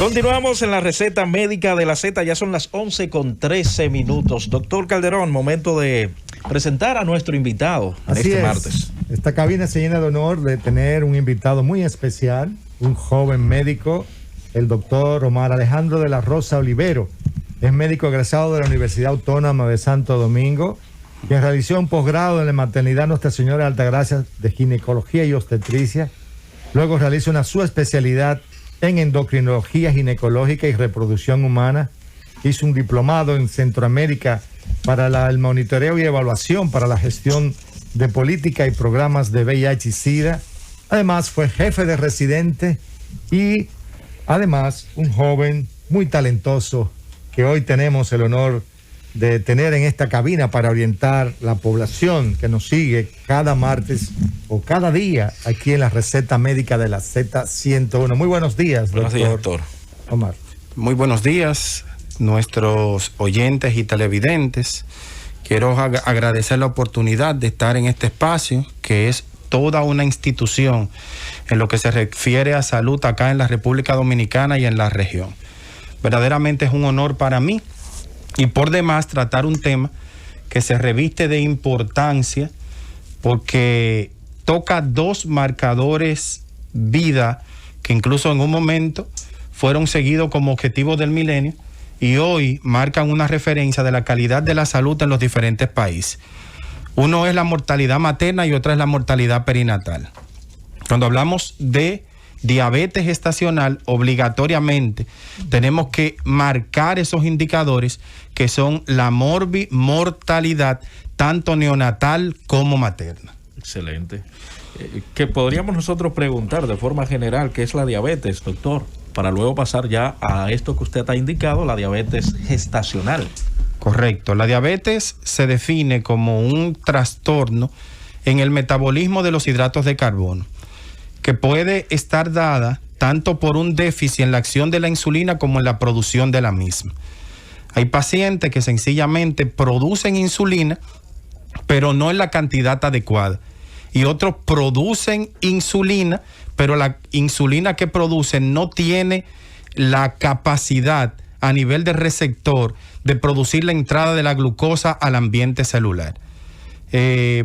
Continuamos en la receta médica de la Z, ya son las 11:13. Doctor Calderón, momento de presentar a nuestro invitado martes. Esta cabina se llena de honor de tener un invitado muy especial, un joven médico, el doctor Omar Alejandro de la Rosa Olivero. Es médico egresado de la Universidad Autónoma de Santo Domingo, quien realizó un posgrado en la maternidad Nuestra Señora de Altagracia de ginecología y obstetricia. Luego realiza una subespecialidad en endocrinología ginecológica y reproducción humana. Hizo un diplomado en Centroamérica para el monitoreo y evaluación para la gestión de política y programas de VIH y SIDA. Además fue jefe de residente y además un joven muy talentoso que hoy tenemos el honor de tener en esta cabina para orientar la población que nos sigue cada martes o cada día aquí en la receta médica de la Z101. Muy buenos días, doctor. Buenos días, doctor Omar. Muy buenos días, nuestros oyentes y televidentes. Quiero agradecer la oportunidad de estar en este espacio, que es toda una institución en lo que se refiere a salud acá en la República Dominicana y en la región. Verdaderamente es un honor para mí y por demás tratar un tema que se reviste de importancia porque toca dos marcadores vida que incluso en un momento fueron seguidos como objetivos del milenio y hoy marcan una referencia de la calidad de la salud en los diferentes países. Uno es la mortalidad materna y otra es la mortalidad perinatal. Cuando hablamos de diabetes gestacional, obligatoriamente tenemos que marcar esos indicadores que son la mortalidad tanto neonatal como materna. Excelente. ¿Qué podríamos nosotros preguntar de forma general qué es la diabetes, doctor? Para luego pasar ya a esto que usted ha indicado, la diabetes gestacional. Correcto. La diabetes se define como un trastorno en el metabolismo de los hidratos de carbono, que puede estar dada tanto por un déficit en la acción de la insulina como en la producción de la misma. Hay pacientes que sencillamente producen insulina, pero no en la cantidad adecuada. Y otros producen insulina, pero la insulina que producen no tiene la capacidad a nivel de receptor de producir la entrada de la glucosa al ambiente celular.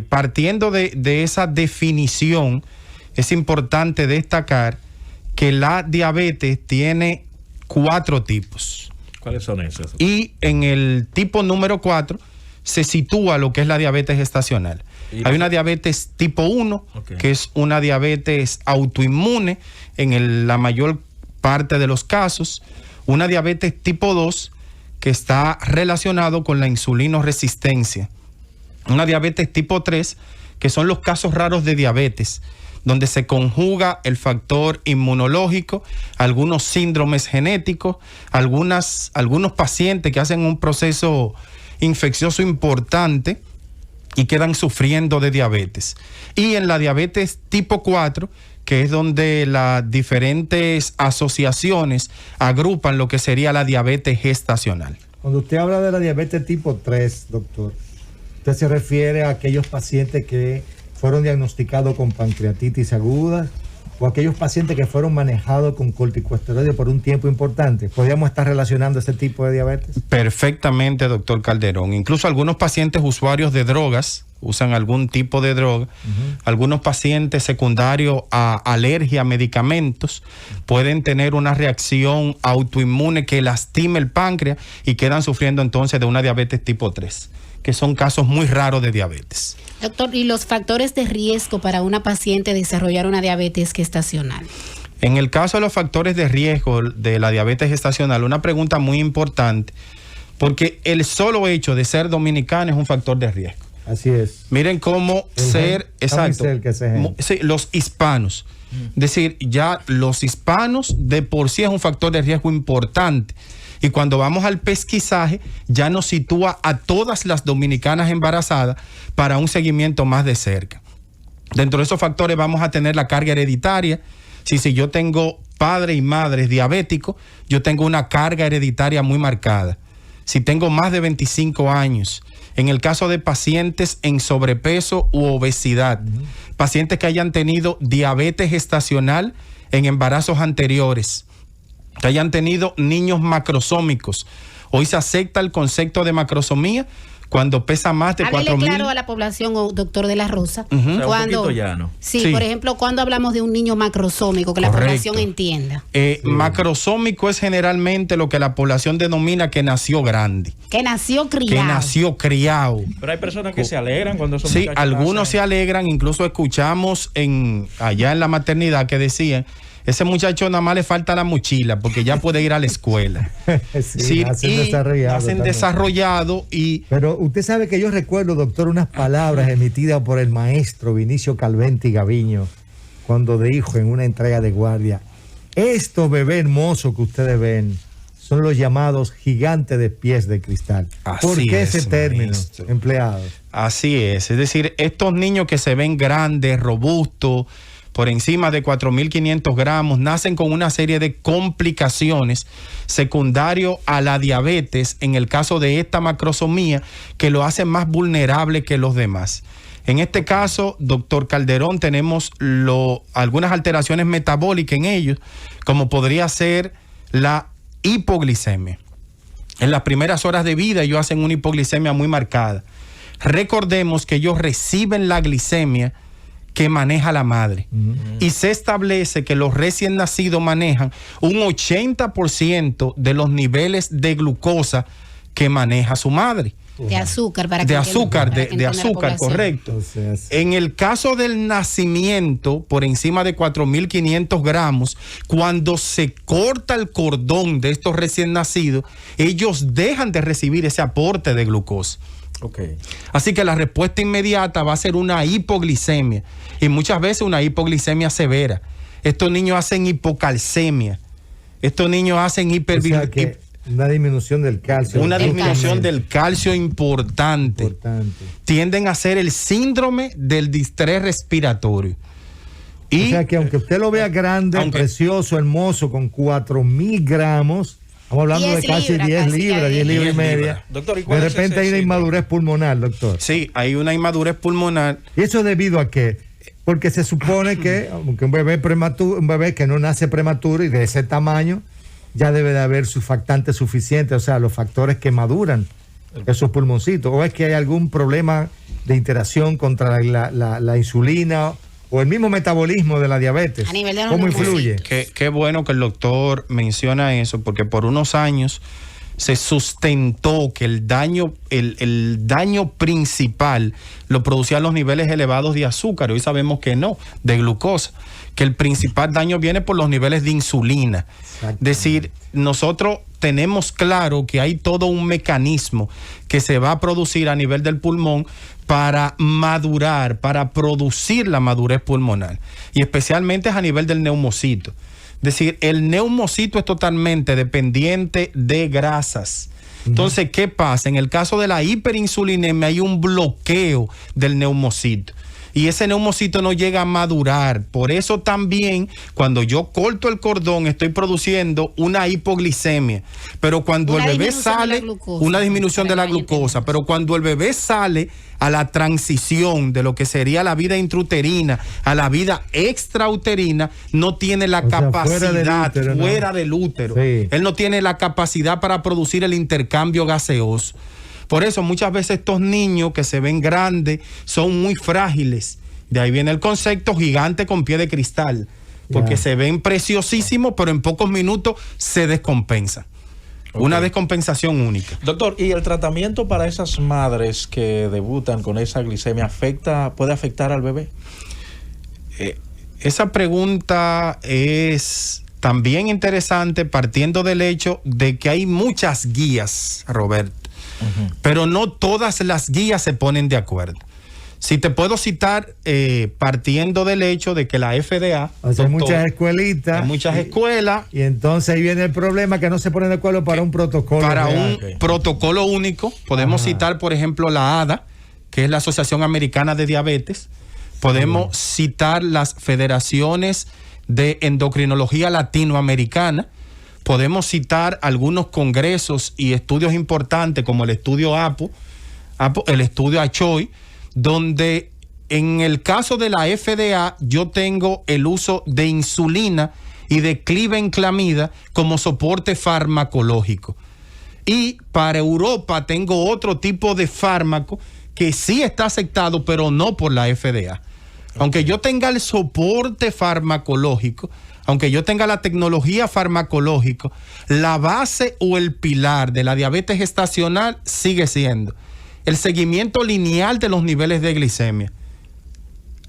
Partiendo de esa definición, es importante destacar que la diabetes tiene 4 tipos. ¿Cuáles son esos? Y en el tipo número 4 se sitúa lo que es la diabetes gestacional. Hay una diabetes tipo 1, que es una diabetes autoinmune en la mayor parte de los casos. Una diabetes tipo 2, que está relacionado con la insulinoresistencia. Una diabetes tipo 3, que son los casos raros de diabetes, donde se conjuga el factor inmunológico, algunos síndromes genéticos, algunos pacientes que hacen un proceso infeccioso importante y quedan sufriendo de diabetes. Y en la diabetes tipo 4, que es donde las diferentes asociaciones agrupan lo que sería la diabetes gestacional. Cuando usted habla de la diabetes tipo 3, doctor, ¿usted se refiere a aquellos pacientes que fueron diagnosticados con pancreatitis aguda o aquellos pacientes que fueron manejados con corticosteroides por un tiempo importante? ¿Podríamos estar relacionando ese tipo de diabetes? Perfectamente, doctor Calderón. Incluso algunos pacientes usuarios de drogas, usan algún tipo de droga, algunos pacientes secundarios a alergia a medicamentos pueden tener una reacción autoinmune que lastime el páncreas y quedan sufriendo entonces de una diabetes tipo 3, que son casos muy raros de diabetes. Doctor, ¿y los factores de riesgo para una paciente desarrollar una diabetes gestacional? En el caso de los factores de riesgo de la diabetes gestacional, una pregunta muy importante, porque el solo hecho de ser dominicano es un factor de riesgo. Así es. Miren cómo los hispanos. Es decir, ya los hispanos de por sí es un factor de riesgo importante. Y cuando vamos al pesquisaje, ya nos sitúa a todas las dominicanas embarazadas para un seguimiento más de cerca. Dentro de esos factores vamos a tener la carga hereditaria. Si yo tengo padre y madre diabéticos, yo tengo una carga hereditaria muy marcada. Si tengo más de 25 años, en el caso de pacientes en sobrepeso u obesidad, pacientes que hayan tenido diabetes gestacional en embarazos anteriores, que hayan tenido niños macrosómicos. Hoy se acepta el concepto de macrosomía cuando pesa más de 4.000. Háblele claro a la población, doctor de la Rosa. O sea, un poquito llano. Sí, por ejemplo, cuando hablamos de un niño macrosómico, que Correcto. la población entienda. Macrosómico es generalmente lo que la población denomina que nació grande. Que nació criado. Que nació criado. Pero hay personas que se alegran cuando son Sí, algunos se alegran, incluso escuchamos allá en la maternidad que decían, ese muchacho nada más le falta la mochila porque ya puede ir a la escuela. Sí, nacen desarrollados y... Pero usted sabe que yo recuerdo, doctor, unas palabras emitidas por el maestro Vinicio Calventi Gaviño cuando dijo en una entrega de guardia: estos bebés hermosos que ustedes ven son los llamados gigantes de pies de cristal. ¿Por qué ese término empleado? Así es decir, estos niños que se ven grandes, robustos, por encima de 4.500 gramos, nacen con una serie de complicaciones secundario a la diabetes, en el caso de esta macrosomía, que lo hace más vulnerable que los demás. En este caso, doctor Calderón, tenemos algunas alteraciones metabólicas en ellos, como podría ser la hipoglicemia. En las primeras horas de vida ellos hacen una hipoglicemia muy marcada. Recordemos que ellos reciben la glicemia que maneja la madre. Y se establece que los recién nacidos manejan un 80% de los niveles de glucosa que maneja su madre. De azúcar, para que de azúcar, correcto. Entonces, en el caso del nacimiento, por encima de 4.500 gramos, cuando se corta el cordón de estos recién nacidos, ellos dejan de recibir ese aporte de glucosa. Okay. Así que la respuesta inmediata va a ser una hipoglicemia, y muchas veces una hipoglicemia severa. Estos niños hacen hipocalcemia, estos niños hacen una disminución del calcio. Una disminución del calcio importante. Tienden a ser el síndrome del distrés respiratorio. O sea que aunque usted lo vea grande, precioso, hermoso, con 4.000 gramos, estamos hablando de casi 10 libras y media. Doctor, de repente hay una inmadurez pulmonar, doctor. Sí, hay una inmadurez pulmonar. ¿Y eso debido a qué? Porque se supone que aunque un bebé que no nace prematuro y de ese tamaño, ya debe de haber surfactantes suficientes, o sea, los factores que maduran esos pulmoncitos. ¿O es que hay algún problema de interacción contra la insulina o el mismo metabolismo de la diabetes? A nivel de ¿Cómo influye? Qué bueno que el doctor menciona eso, porque por unos años se sustentó que el daño principal lo producían los niveles elevados de azúcar. Hoy sabemos que no, de glucosa, que el principal daño viene por los niveles de insulina. Es decir, nosotros tenemos claro que hay todo un mecanismo que se va a producir a nivel del pulmón para madurar, para producir la madurez pulmonar, y especialmente a nivel del neumocito. Es decir, el neumocito es totalmente dependiente de grasas. Entonces, ¿qué pasa? En el caso de la hiperinsulinemia hay un bloqueo del neumocito, y ese neumocito no llega a madurar. Por eso también cuando yo corto el cordón estoy produciendo una hipoglicemia. Pero cuando el bebé sale, una disminución de la glucosa, pero cuando el bebé sale a la transición de lo que sería la vida intrauterina a la vida extrauterina, no tiene la capacidad, fuera del útero. Sí. Él no tiene la capacidad para producir el intercambio gaseoso. Por eso muchas veces estos niños que se ven grandes son muy frágiles. De ahí viene el concepto gigante con pie de cristal, porque se ven preciosísimos, pero en pocos minutos se descompensan. Una descompensación única. Doctor, ¿y el tratamiento para esas madres que debutan con esa glicemia puede afectar al bebé? Esa pregunta es también interesante, partiendo del hecho de que hay muchas guías, Roberto. Pero no todas las guías se ponen de acuerdo. Si te puedo citar, partiendo del hecho de que la FDA... Hay muchas escuelitas. Hay muchas escuelas. Y entonces ahí viene el problema, que no se ponen de acuerdo para un protocolo. Para un protocolo único. Podemos citar, por ejemplo, la ADA, que es la Asociación Americana de Diabetes. Podemos citar las federaciones de endocrinología latinoamericana. Podemos citar algunos congresos y estudios importantes como el estudio APO, el estudio ACHOI, donde en el caso de la FDA yo tengo el uso de insulina y de clibenclamida como soporte farmacológico. Y para Europa tengo otro tipo de fármaco que sí está aceptado, pero no por la FDA. Aunque yo tenga el soporte farmacológico, aunque yo tenga la tecnología farmacológica, la base o el pilar de la diabetes gestacional sigue siendo el seguimiento lineal de los niveles de glicemia,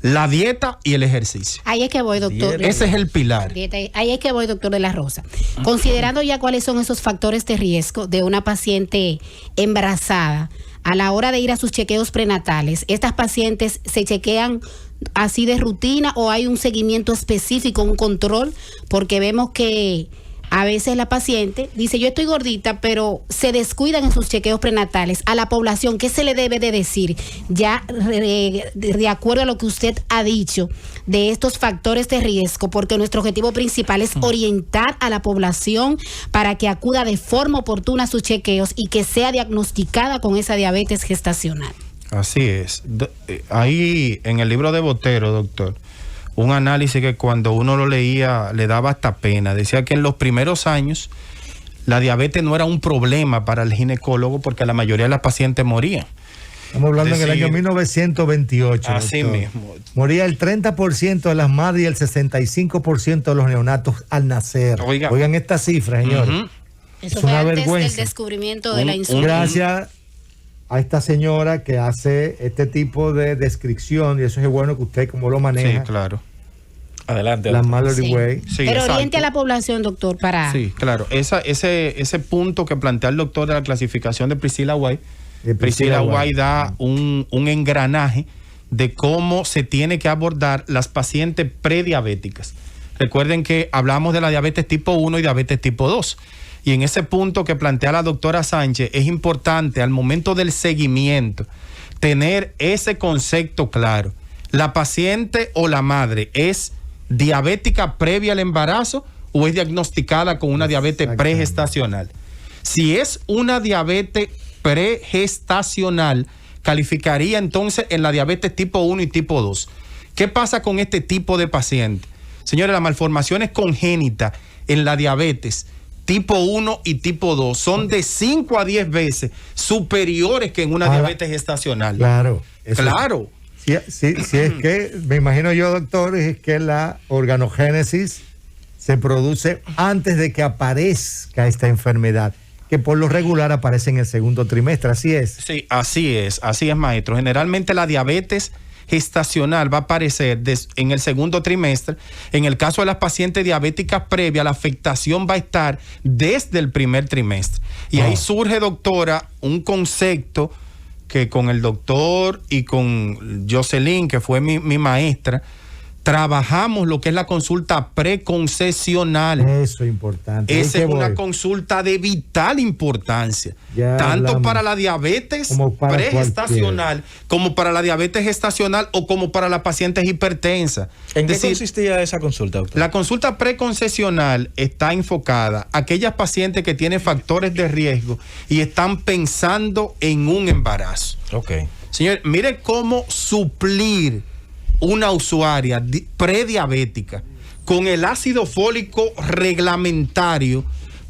la dieta y el ejercicio. Ahí es que voy, doctor. Ese es el pilar. Ahí es que voy, doctor de la Rosa. Considerando ya cuáles son esos factores de riesgo de una paciente embarazada, a la hora de ir a sus chequeos prenatales, ¿estas pacientes se chequean así de rutina o hay un seguimiento específico, un control? Porque vemos que a veces la paciente dice, yo estoy gordita, pero se descuidan en sus chequeos prenatales. A la población, ¿qué se le debe de decir? Ya de acuerdo a lo que usted ha dicho de estos factores de riesgo, porque nuestro objetivo principal es orientar a la población para que acuda de forma oportuna a sus chequeos y que sea diagnosticada con esa diabetes gestacional. Así es. Ahí en el libro de Botero, doctor, un análisis que cuando uno lo leía le daba hasta pena. Decía que en los primeros años la diabetes no era un problema para el ginecólogo porque la mayoría de las pacientes morían. Estamos hablando en el año 1928. Así doctor. mismo. Moría el 30% de las madres y el 65% de los neonatos al nacer. Oigan estas cifras, señores. Eso es fue una antes vergüenza. del descubrimiento de la insulina. Gracias a esta señora que hace este tipo de descripción, y eso es bueno que usted como lo maneja. Sí, claro. Adelante. La Mallory Way. Sí, pero exacto. oriente a la población, doctor, para... Sí, claro. Ese punto que plantea el doctor de la clasificación de Priscilla White, Priscilla White da un engranaje de cómo se tiene que abordar las pacientes prediabéticas. Recuerden que hablamos de la diabetes tipo 1 y diabetes tipo 2. Y en ese punto que plantea la doctora Sánchez, es importante al momento del seguimiento tener ese concepto claro. ¿La paciente o la madre es diabética previa al embarazo o es diagnosticada con una diabetes pregestacional? Si es una diabetes pregestacional, calificaría entonces en la diabetes tipo 1 y tipo 2. ¿Qué pasa con este tipo de paciente? Señores, las malformaciones congénitas en la diabetes tipo 1 y tipo 2 son de 5 a 10 veces superiores que en una diabetes gestacional. Claro. Claro. Si es que, me imagino yo, doctor, es que la organogénesis se produce antes de que aparezca esta enfermedad, que por lo regular aparece en el segundo trimestre, ¿así es? Sí, así es, maestro. Generalmente la diabetes gestacional va a aparecer en el segundo trimestre. En el caso de las pacientes diabéticas previas, la afectación va a estar desde el primer trimestre. Y ahí surge, doctora, un concepto que con el doctor y con Jocelyn, que fue mi maestra, trabajamos lo que es la consulta preconcesional. Eso es importante. Esa es una consulta de vital importancia, tanto para la diabetes pregestacional como para la diabetes gestacional o como para las pacientes hipertensas. ¿En qué consistía esa consulta, doctor? La consulta preconcesional está enfocada a aquellas pacientes que tienen factores de riesgo y están pensando en un embarazo. Ok. Señor, mire cómo suplir una usuaria prediabética con el ácido fólico reglamentario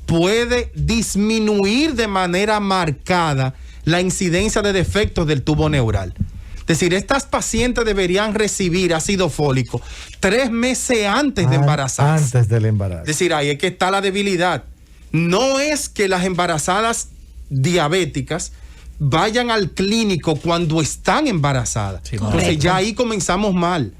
puede disminuir de manera marcada la incidencia de defectos del tubo neural. Es decir, estas pacientes deberían recibir ácido fólico 3 meses antes de embarazarse. Antes del embarazo. Es decir, ahí es que está la debilidad. No es que las embarazadas diabéticas vayan al clínico cuando están embarazadas. Sí, entonces ya ahí comenzamos mal.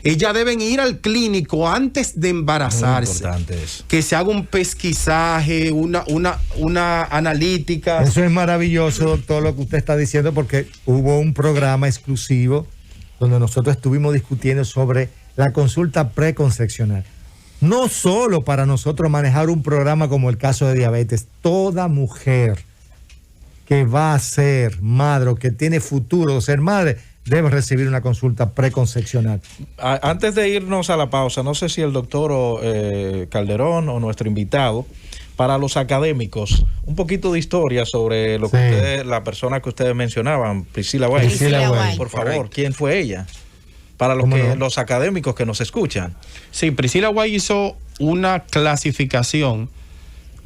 Ellas deben ir al clínico antes de embarazarse. Muy importante eso. Que se haga un pesquisaje, una analítica. Eso es maravilloso, doctor, lo que usted está diciendo, porque hubo un programa exclusivo donde nosotros estuvimos discutiendo sobre la consulta preconcepcional. No solo para nosotros manejar un programa como el caso de diabetes, toda mujer que va a ser madre o que tiene futuro de ser madre debe recibir una consulta preconcepcional. Antes de irnos a la pausa, no sé si el doctor Calderón o nuestro invitado, para los académicos, un poquito de historia sobre lo que la persona que ustedes mencionaban, Priscilla White. Priscilla White. Por favor, ¿quién fue ella? para los académicos que nos escuchan. Sí, Priscilla White hizo una clasificación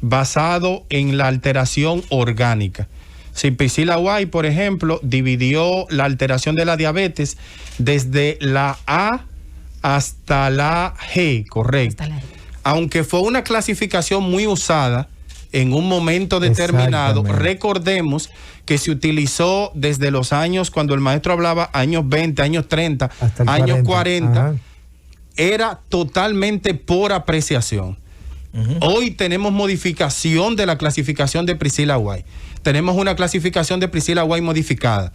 basado en la alteración orgánica. Si Priscilla White, por ejemplo, dividió la alteración de la diabetes desde la A hasta la G, correcto. Aunque fue una clasificación muy usada en un momento determinado, recordemos que se utilizó desde los años, cuando el maestro hablaba años 20, años 30, años 40, era totalmente por apreciación. Hoy tenemos modificación de la clasificación de Priscilla White. Tenemos una clasificación de Priscilla White modificada.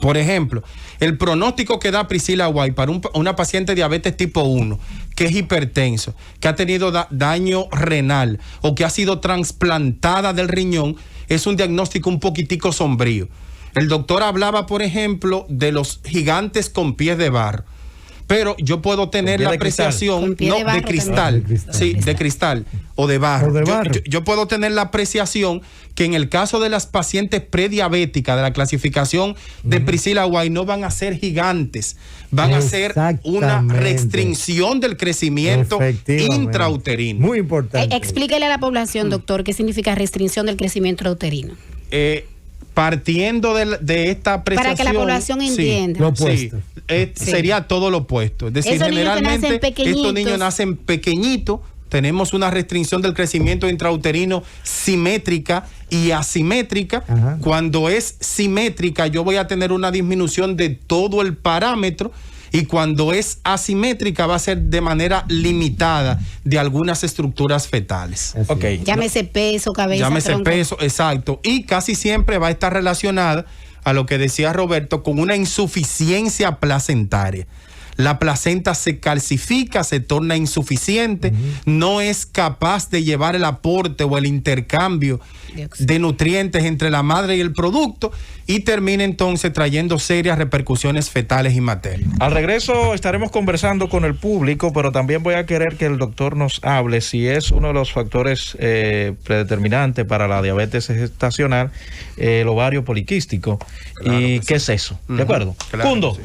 Por ejemplo, el pronóstico que da Priscilla White para una paciente de diabetes tipo 1, que es hipertenso, que ha tenido daño renal o que ha sido trasplantada del riñón, es un diagnóstico un poquitico sombrío. El doctor hablaba, por ejemplo, de los gigantes con pies de barro. Pero yo puedo tener la apreciación, de cristal, sí, de cristal o de barro. Yo puedo tener la apreciación que en el caso de las pacientes prediabéticas de la clasificación de Priscilla White no van a ser gigantes, van a ser una restricción del crecimiento intrauterino. Muy importante. Explíquele a la población, doctor, qué significa restricción del crecimiento intrauterino. Partiendo de esta apreciación, para que la población entienda. Lo opuesto. Sería todo lo opuesto. Es decir, generalmente estos niños nacen pequeñitos. Tenemos una restricción del crecimiento intrauterino simétrica y asimétrica. Cuando es simétrica, yo voy a tener una disminución de todo el parámetro. Y cuando es asimétrica va a ser de manera limitada de algunas estructuras fetales. Okay. Llámese peso, cabeza, llámese tronco. Peso, exacto. Y casi siempre va a estar relacionada a lo que decía Roberto, con una insuficiencia placentaria. La placenta se calcifica, se torna insuficiente, no es capaz de llevar el aporte o el intercambio de nutrientes entre la madre y el producto y termina entonces trayendo serias repercusiones fetales y maternas. Al regreso estaremos conversando con el público, pero también voy a querer que el doctor nos hable si es uno de los factores predeterminantes para la diabetes gestacional, el ovario poliquístico. Claro, y qué es eso. ¿De acuerdo? Claro, Cundo. sí.